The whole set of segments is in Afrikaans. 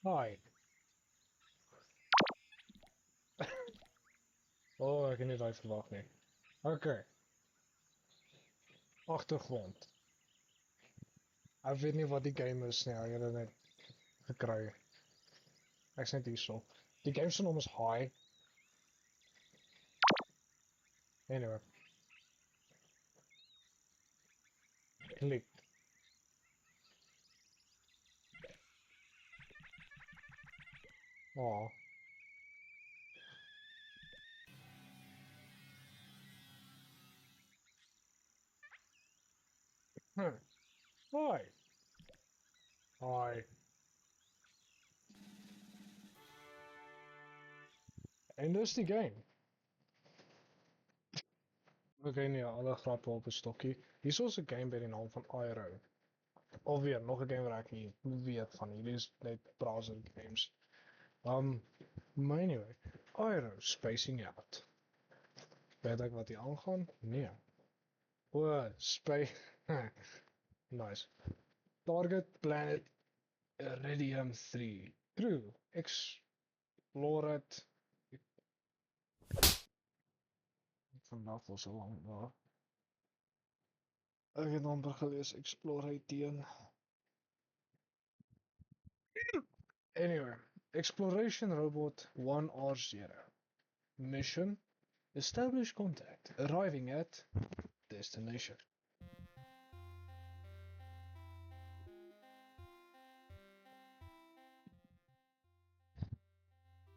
Hi. Oh, ek het nie daai verwag nie. Okay, agtergrond. Ek weet nie wat die game is nie, ek het dit net gekry. Ek's net hierso. Die game se naam is Hi. Anyway, klik. Oh. Hm. Hi. Hi. En dis die game. Okay, nee, alle grappe op 'n stokkie. Hierso is 'n game by die naam van Iroh. Alweer nog 'n game wat ek nie weet van. Hierdie is net browser games. Maar anyway, Iroh spacing out. Weet ek wat hier aangaan? Nee. O, space. Nice. Target planet Iridium 3. Crew, explore it. Vanaf was so lank daar. Ek het amper gelees explore it teen. Anyway, exploration robot 1R0. Mission: establish contact. Arriving at destination.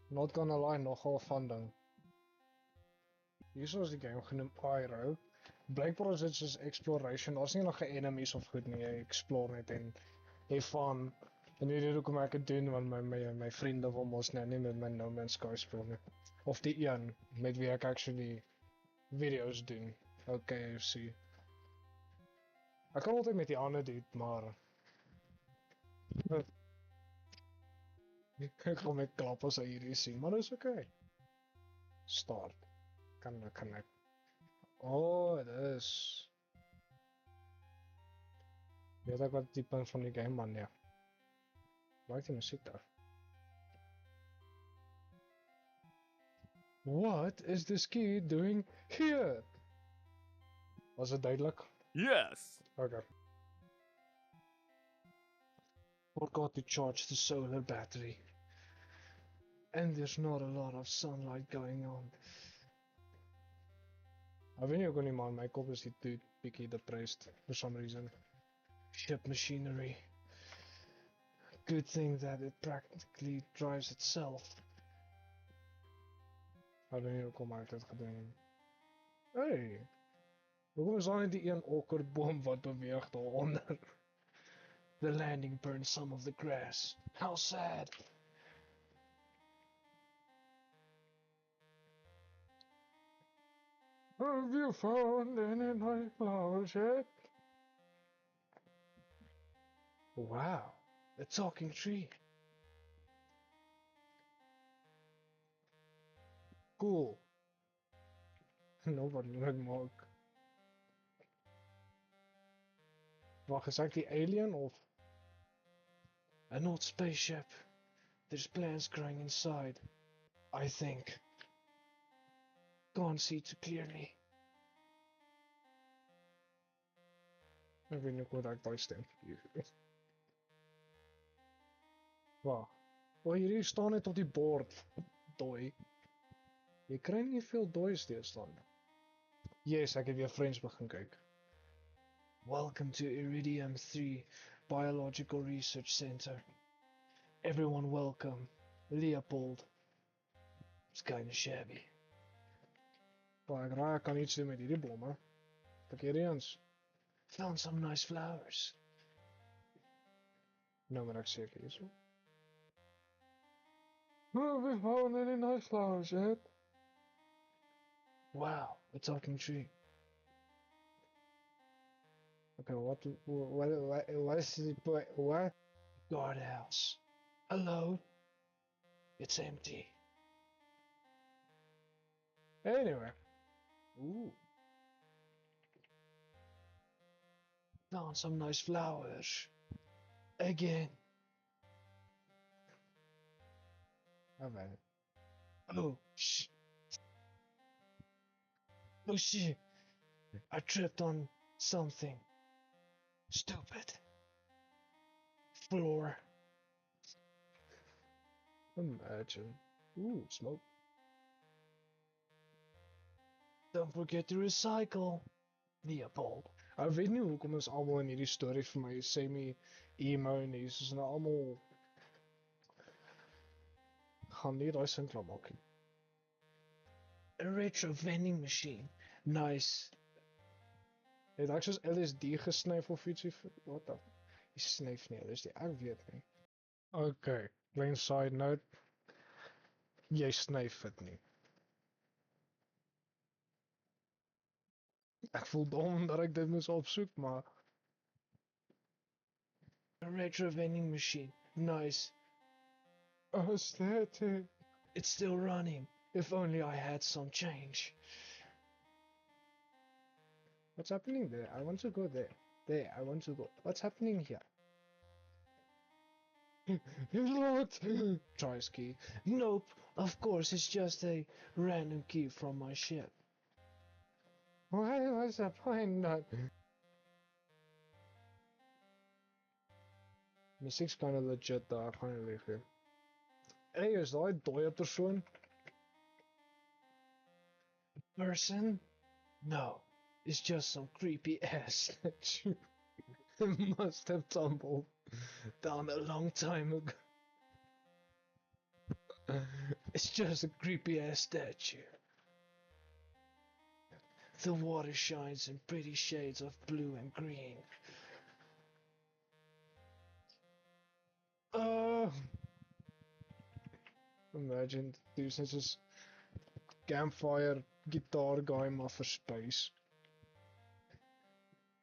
Not gonna lie, nogal fun ding. Hierso is die game genoem Pyro. Blijkbaar is dit soos exploration. Daar's nie nog enemies of goed nie. Jy explore net en jy van. En die rede hoekom ek dit doen, want my vriende wil mos nou nie met my No Man's Sky speel nie. Of die een met wie ek actually video's doen. Okay, see. Ek kan altyd met die ander doen, maar ek kom met klap as hy hierdie sien, maar dis okay. Start. Kan ek. Oh, dis. Weet ek wat die punt van die game man, ja. Maak die musiek daar. What is this kid doing here? Was it duidelik? Yes. Okay. Forgot to charge the solar battery. And there's not a lot of sunlight going on. I weet nie hoekom nie man, my kop is hier bietjie depressed for some reason. Ship machinery. Good thing that it practically drives itself. I weet nie hoekom ek dit gedoen het. Hey, hoekom is daar net die een okkerboom wat beweeg daaronder? The landing burned some of the grass. How sad. Have you found any nice flowers yet? Wow, a talking tree. Cool. Nobody like Mark. Wacht, is ek die alien of? An old spaceship. There's plants growing inside. I think. Can't see too clearly. Ek weet nie hoe ek daai stem. Wag. O, hierdie staan net op die bord. Doi. Jy kry nie veel doois deesdae nie. Yes, ek het weer French begin kyk. Welcome to Iridium 3 Biological Research Center. Everyone welcome. Leopold. It's kinda shabby. Maar ek raai ek kan iets doen met hierdie blomme. Kyk hier eens. Found some nice flowers. Nou maar ek seker hierso. Oh, we found any nice flowers yet? Wow, a talking tree. Okay, what is the point? What? Guardhouse. Hello? It's empty. Anyway. Ooh. Found some nice flowers. Again. Oh man. Oh, shh. Oh shit. I tripped on something. Stupid. Floor. Imagine. Ooh, smoke. Don't forget to recycle. Leopold. Ek weet nie hoekom is almal in hierdie storie vir my semi-emo nie. Soos nou almal gaan nie daai sin klaar maak nie. A retro vending machine. Nice. Het ek soos LSD gesnyf of ietsie? Wat dan? Jy snyf nie LSD, ek weet nie. Okay, klein side note. Jy snyf dit nie. Ek voel dom dat ek dit moes opsoek, maar a retro vending machine. Nice. Aesthetic. It's still running. If only I had some change. What's happening there? I want to go there. There, I want to go. What's happening here? It's locked! Tries key. Nope, of course, it's just a random key from my ship. Why was the point not? Music's kinda legit though, I can't leave here. Hey, is daai dooie persoon? Person? No, it's just some creepy ass statue. Must have tumbled down a long time ago. It's just a creepy ass statue. The water shines in pretty shades of blue and green. Imagine there's this campfire guitar guy maar vir space.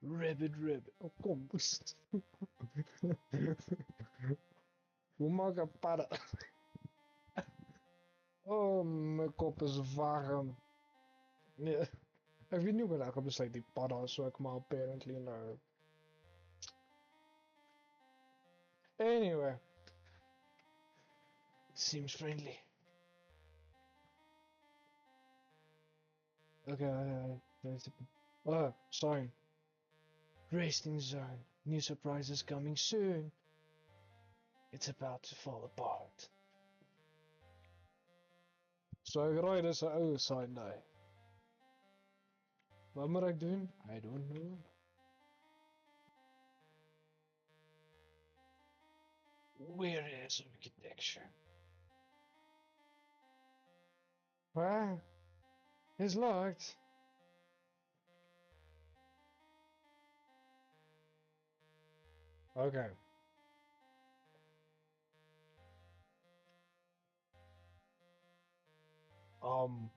Ribbit. Oh, kom. Hoe maak ek padda? Oh, my kop is warm. Nee, ek weet nie hoe ek besluit die padda, so ek maar apparently nou. Anyway. Seems friendly. Okay, oh, sign. Resting zone. New surprises coming soon. It's about to fall apart. So ek raai dis 'n ou sign nou. Wat moet ek doen? I don't know. Where is architecture? Well, it's locked. Okay. Um.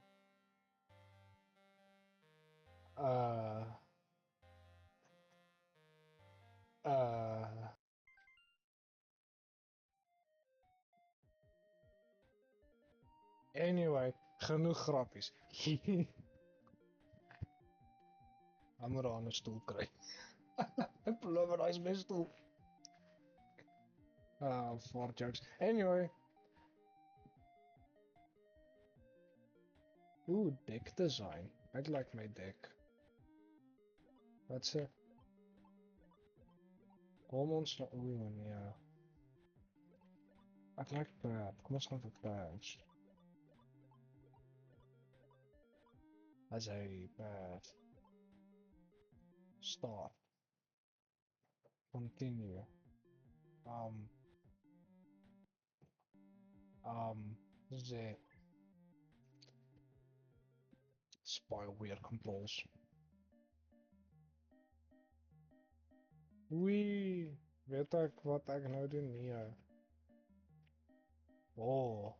Uh. Uh. Anyway, genoeg grappies. Ek moet aan 'n stoel kry. Ek beloof daai is my stoel. Fart jokes. Anyway. Ooh, deck design. I'd like my deck. That's it. Kom ons na ooh nee. I'd like that. Kom ons gaan vir pads. As a path. Start. Continue. Z. Spoil weird controls. Oei, weet ek wat ek nou doen? Nee. Oh.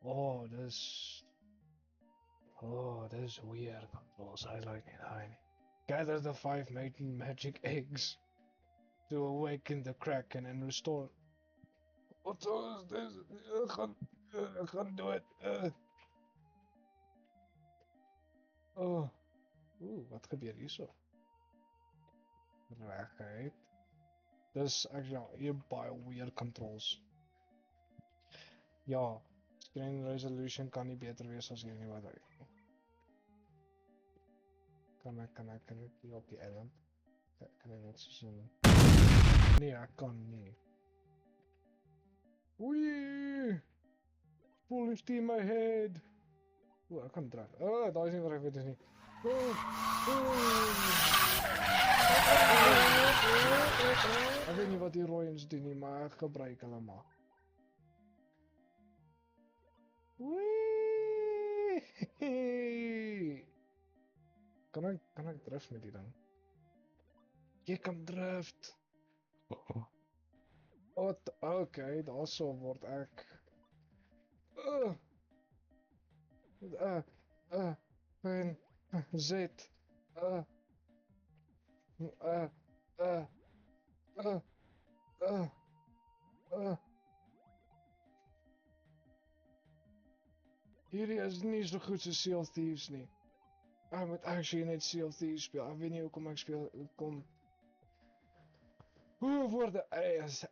Oh, this weird controls. I like it. Gather the 5 magic eggs to awaken the Kraken and restore. What is this? I can't do it. Oh. Oeh, wat gebeur hierso? Regheid. Dis actually hier baie weird controls. Ja, screen resolution kan nie beter wees as hier nie wat hy. Kan ek hier op die eiland? Kan ek net so sien? Nee, ek kan nie. Oei! Full steam my head. O, ek kan druk. Daar is nie wat ek weet is nie. Ek weet nie wat die rooiens doen nie, maar ek gebruik hulle maar. Wee! Kan ek drift met die ding? Jy kan drift. Wat? Okay, daarso word ek. Ben Z. Uh, uh, uh, uh, Hierdie is nie so goed so Sea of Thieves nie. Ek moet actually net Sea of Thieves speel. Ek weet nie hoekom ek speel. Hoekom? Hoe word is?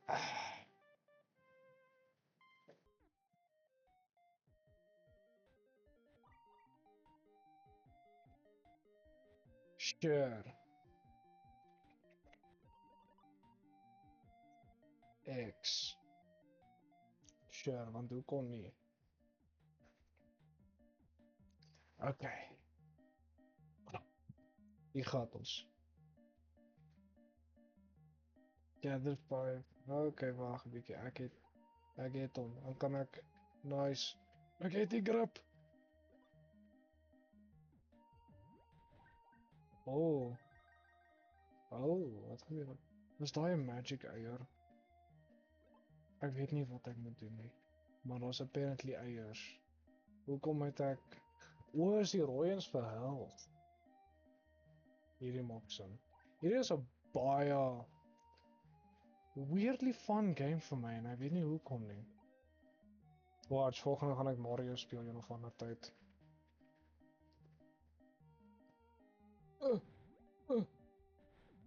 Sure. X. Sure, want hoekom nie? Okay. Die gaat ons. Gather 5. Okay, wag 'n bietjie. Ek het hom. Dan kan ek nice. Ek het die grip. Oh. Oh, wat gebeur? Was daai 'n magic eier? Ek weet nie wat ek moet doen nie. Maar daar's apparently eiers. Hoekom het ek is die rooiens vir health? Hierdie maak sin. Hierdie is 'n baie weirdly fun game vir my en ek weet nie hoekom nie. Watch, volgende gaan ek Mario speel een of ander tyd.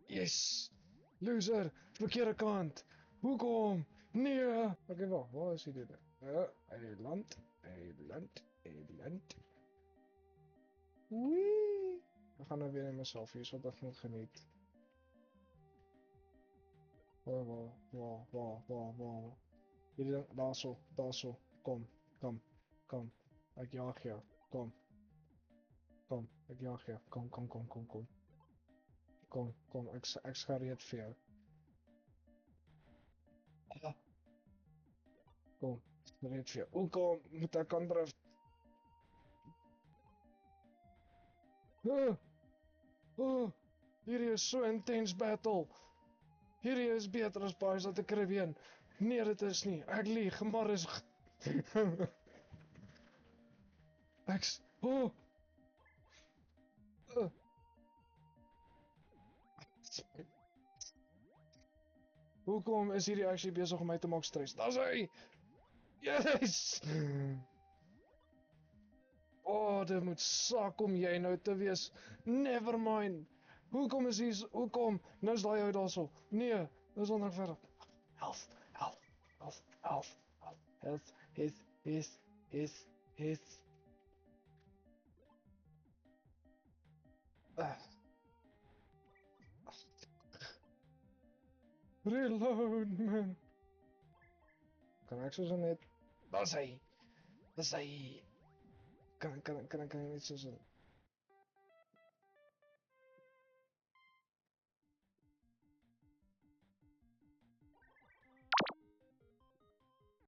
Yes! Loser! Verkeerde kant! Hoekom? Nee! Okay, waar is die dit? Eiland. Wee! Ek gaan nou weer in myself hier, wat ek moet geniet. Waar. Hierdie ding, daarso. Kom. Ek jaag jou. Kom. Ek jaag jou. Kom. Ek gereed vir jou. Kom, gereed vir jou. Kom, moet ek kan drif. Hierdie is so intense battle. Hierdie is beter as Pirates of the Caribbean. Nee, dit is nie. Ek lieg, maar is Hoekom is hierdie actually besig om my te maak stres? Daar's hy. Yes! Dit moet sak om jy nou te wees. Never mind. Hoekom is hy? Hoekom? Nou is daai ou daarso. Nee, dis onder verder. Health. His. Reload, man. Kan ek so net... Dis hy. Kan ek net so